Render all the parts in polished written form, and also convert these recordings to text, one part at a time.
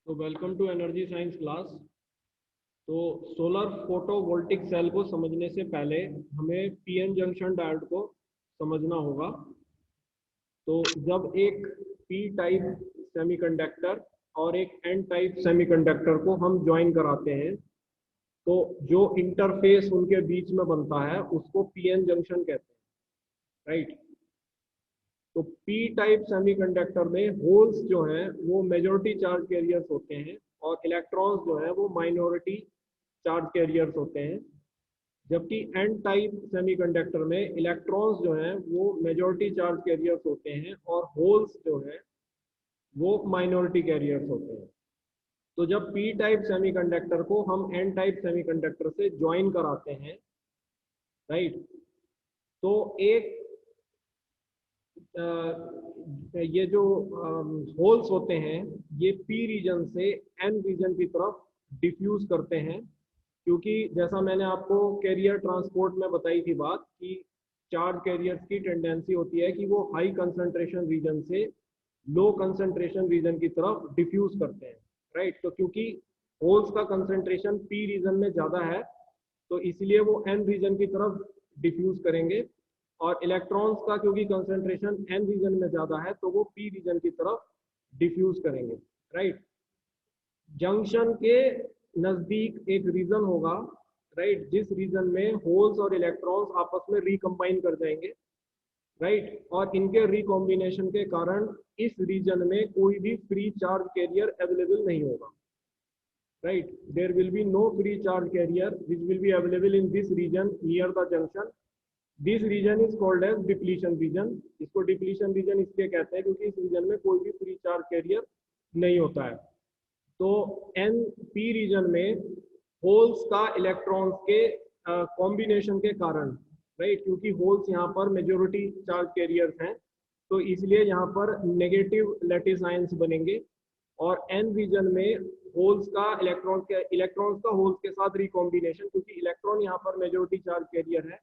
तो welcome to energy science class. तो solar photovoltaic cell को समझने से पहले हमें पीएन जंक्शन डायोड को समझना होगा। तो जब एक पी टाइप सेमीकंडक्टर और एक एन टाइप सेमीकंडक्टर को हम ज्वाइन कराते हैं तो जो इंटरफेस उनके बीच में बनता है उसको पीएन जंक्शन कहते हैं, राइट। तो पी टाइप सेमीकंडक्टर में होल्स जो हैं वो मेजॉरिटी चार्ज कैरियर्स होते हैं और इलेक्ट्रॉन्स जो हैं वो माइनॉरिटी चार्ज कैरियर्स होते हैं। जबकि एन टाइप सेमीकंडक्टर में इलेक्ट्रॉन्स जो हैं वो मेजॉरिटी चार्ज कैरियर्स होते हैं और होल्स जो हैं वो माइनॉरिटी कैरियर्स होते हैं। तो जब पी टाइप सेमीकंडक्टर को हम एन टाइप सेमीकंडक्टर से ज्वाइन कराते हैं, राइट, तो एक ये जो होल्स होते हैं ये पी रीजन से एन रीजन की तरफ डिफ्यूज करते हैं, क्योंकि जैसा मैंने आपको कैरियर ट्रांसपोर्ट में बताई थी बात कि चार्ज कैरियर्स की टेंडेंसी होती है कि वो हाई कंसंट्रेशन रीजन से लो कंसंट्रेशन रीजन की तरफ डिफ्यूज करते हैं, राइट। तो क्योंकि होल्स का कंसंट्रेशन पी रीजन में ज़्यादा है तो इसलिए वो एन रीजन की तरफ डिफ्यूज करेंगे, और इलेक्ट्रॉन्स का क्योंकि कंसंट्रेशन एन रीजन में ज़्यादा है तो वो पी रीजन की तरफ डिफ्यूज करेंगे, राइट। जंक्शन के नज़दीक एक रीजन होगा, राइट, जिस रीजन में होल्स और इलेक्ट्रॉन्स आपस में रिकम्बाइन कर जाएंगे, राइट, और इनके रिकॉम्बिनेशन के कारण इस रीजन में कोई भी फ्री चार्ज कैरियर अवेलेबल नहीं होगा, right? There will be no free charge carrier which will be available in this region near the junction. This region is called as depletion region. इसको depletion region इसलिए कहते हैं क्योंकि इस reason में कोई भी फ्री चार्ज कैरियर नहीं होता है। तो एन पी रीजन में होल्स का इलेक्ट्रॉन्स के कॉम्बिनेशन के कारण, राइट, क्योंकि होल्स यहाँ पर मेजोरिटी चार्ज कैरियर्स हैं तो इसलिए यहाँ पर नेगेटिव लैटिस आयंस बनेंगे, और एन रीजन में होल्स का इलेक्ट्रॉन्स का होल्स के साथ रिकॉम्बिनेशन, क्योंकि इलेक्ट्रॉन यहाँ पर मेजोरिटी चार्ज कैरियर है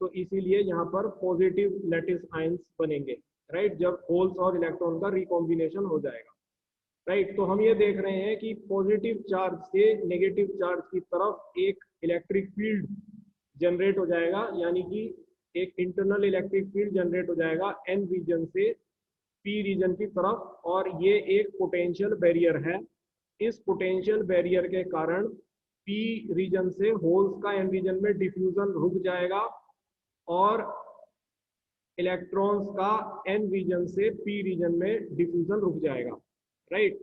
तो इसीलिए यहाँ पर पॉजिटिव लैटिस आयंस बनेंगे, राइट, जब होल्स और इलेक्ट्रॉन का रिकॉम्बिनेशन हो जाएगा, राइट। तो हम ये देख रहे हैं कि पॉजिटिव चार्ज से नेगेटिव चार्ज की तरफ एक इलेक्ट्रिक फील्ड जनरेट हो जाएगा, यानी कि एक इंटरनल इलेक्ट्रिक फील्ड जनरेट हो जाएगा एन रीजन से पी रीजन की तरफ, और ये एक पोटेंशियल बैरियर है। इस पोटेंशियल बैरियर के कारण पी रीजन से होल्स का एन रीजन में डिफ्यूजन रुक जाएगा और इलेक्ट्रॉन्स का एन रीजन से पी रीजन में डिफ्यूजन रुक जाएगा, राइट।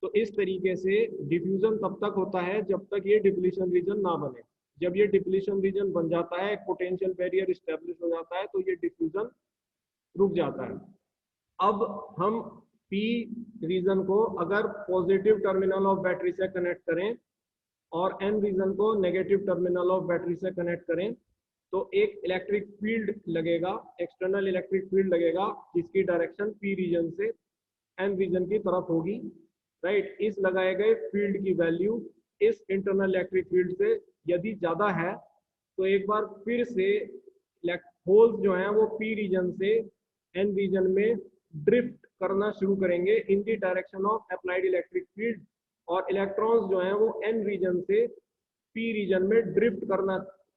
तो इस तरीके से डिफ्यूजन तब तक होता है जब तक ये डिप्लीशन रीजन ना बने। जब ये डिप्लीशन रीजन बन जाता है, पोटेंशियल बैरियर स्टैब्लिश हो जाता है, तो ये डिफ्यूजन रुक जाता है। अब हम पी रीजन को अगर पॉजिटिव टर्मिनल ऑफ बैटरी से कनेक्ट करें और एन रीजन को नेगेटिव टर्मिनल ऑफ बैटरी से कनेक्ट करें तो एक इलेक्ट्रिक फील्ड लगेगा, एक्सटर्नल इलेक्ट्रिक फील्ड लगेगा जिसकी डायरेक्शन पी रीजन से एन रीजन की तरफ होगी, राइट। इस लगाए गए फील्ड की वैल्यू इस इंटरनल इलेक्ट्रिक फील्ड से यदि ज़्यादा है तो एक बार फिर से होल्स जो हैं वो पी रीजन से एन रीजन में ड्रिफ्ट करना शुरू करेंगे in the direction of applied electric field, और इलेक्ट्रॉन्स जो हैं वो एन रीजन से पी रीजन में ड्रिफ्ट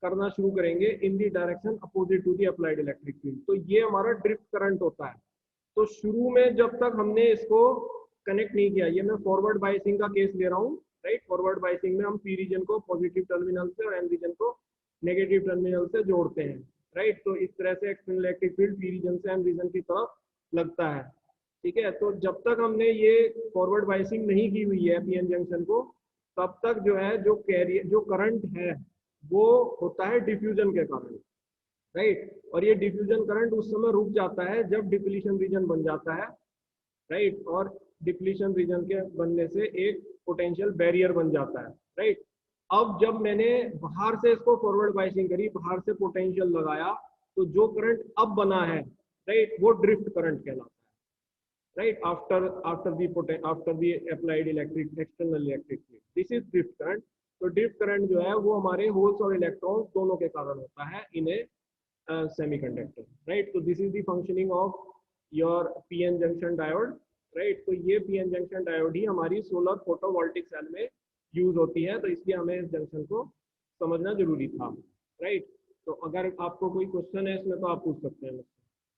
करना शुरू करेंगे in the direction opposite to the applied electric field. तो ये हमारा ड्रिफ्ट करंट होता है। तो शुरू में जब तक हमने इसको कनेक्ट नहीं किया, ये मैं फॉरवर्ड बायसिंग का केस ले रहा हूँ, राइट। फॉरवर्ड बायसिंग में हम पी रीजन को पॉजिटिव टर्मिनल से और एन रीजन को नेगेटिव टर्मिनल से जोड़ते हैं, राइट। तो इस तरह से external electric field P region से एन रीजन की तरफ लगता है, ठीक है। तो जब तक हमने ये फॉरवर्ड बायसिंग नहीं की हुई है पीएन जंक्शन को, तब तक जो है जो कैरियर जो करंट है वो होता है डिफ्यूजन के कारण, राइट। और ये डिफ्यूजन करंट उस समय रुक जाता है जब डिप्लीशन रीजन बन जाता है, राइट, और डिप्लीशन रीजन के बनने से एक पोटेंशियल बैरियर बन जाता है, राइट। अब जब मैंने बाहर से इसको फॉरवर्ड बायसिंग करी, बाहर से पोटेंशियल लगाया, तो जो करंट अब बना है, राइट, वो ड्रिफ्ट करंट कहलाता है, right, after the applied electric external electric field, this is drift current. तो ड्रिफ्ट करंट जो है वो हमारे होल्स और इलेक्ट्रॉन्स दोनों के कारण होता है इन ए सेमीकंडक्टर, राइट। तो this is the functioning of your PN junction diode, right. तो ये पीएन जंक्शन डायोड ही हमारी सोलर फोटोवोल्टिक सेल में यूज होती है, तो इसलिए हमें इस जंक्शन को समझना जरूरी था। राइट। तो अगर आपको कोई क्वेश्चन है इसमें तो आप पूछ सकते हैं मुझसे।